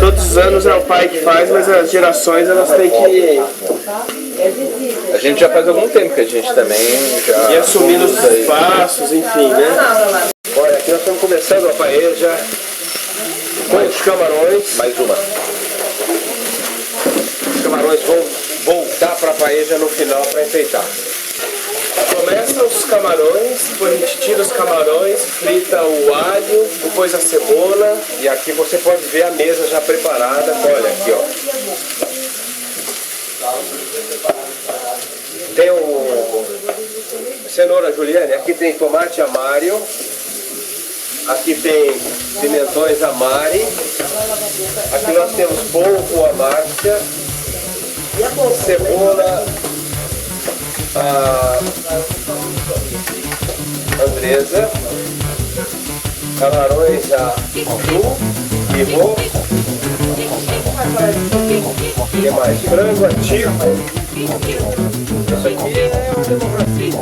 Todos os anos é o pai que faz, mas as gerações elas têm que... A gente já faz algum tempo que a gente também já... E assumindo os espaços, enfim, né? Olha, aqui nós estamos começando a paella com os camarões. Mais uma. Os camarões vão voltar para a paella no final para enfeitar. Começa os camarões, depois a gente tira os camarões, frita o alho, depois a cebola. E aqui você pode ver a mesa já preparada. Olha aqui, ó. Tem o cenoura Juliane, aqui tem tomate amário, aqui tem pimentões amari, aqui nós temos polvo amárcia, cebola Andresa, camarões a Ju, Ivo, o que mais? Frango a tipo. Isso aqui é uma democracia.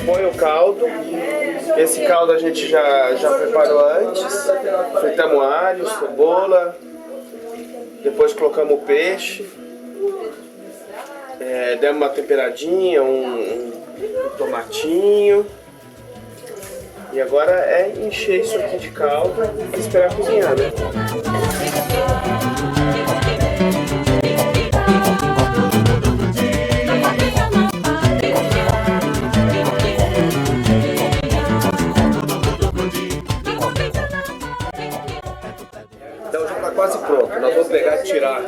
Põe o caldo. Esse caldo a gente já preparou antes. Fritamos alho, cebola. Depois colocamos o peixe. Demos uma temperadinha, um tomatinho. E agora é encher isso aqui de caldo e esperar cozinhar, né? Então já está quase pronto. Nós vamos pegar e tirar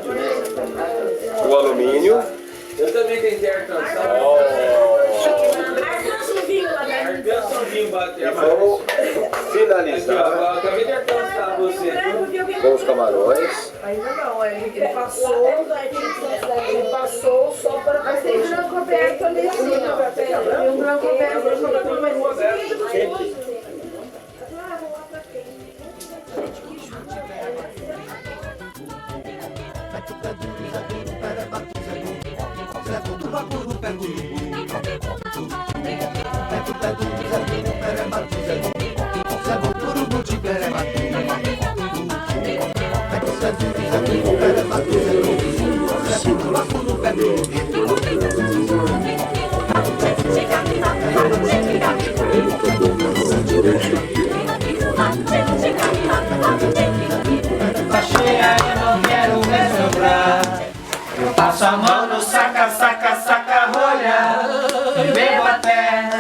o alumínio. Eu também tentei alcançar. E vamos finalizar Eu acabei de alcançar você. com os camarões. Ainda não, ele passou só para... Mas tem branco aberto ali assim, ó. Tem um branco aberto ali. Tá cheia e não quero ver sobrar. Eu passo a mão no saca, saca, saca, rolha. E bebo até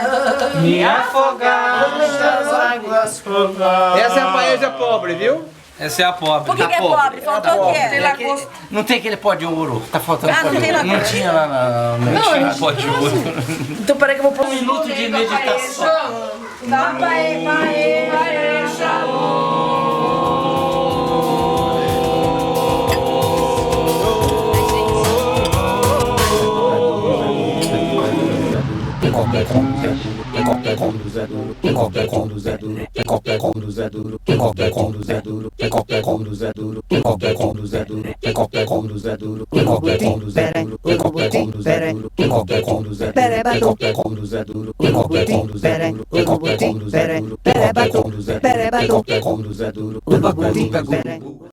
me afogar nas águas fogadas. Essa é a paella pobre, viu? Essa é a pobre. Por que é pobre? Faltou o quê? Não tem aquele pó de ouro. Tá faltando Ah, pó não de tem ouro. lá. Não tinha lá não tinha pó de ouro. Então peraí que eu vou pôr Um minuto de meditação. Cruzador, copé com do Zé Duro, quem copé com do Zé Duro, quem copé com do Zé Duro, quem copé com do Zé Duro, quem copé com do Zé Duro, quem copé com do Zé Duro, quem copé com do Zé Duro, quem copé com do Zé Duro, quem copé com do Zé Duro, quem copé com do Zé Duro, quem copé com do Zé Duro, quem copé com do Zé Duro, quem copé com do Zé Duro, quem copé com do Zé Duro.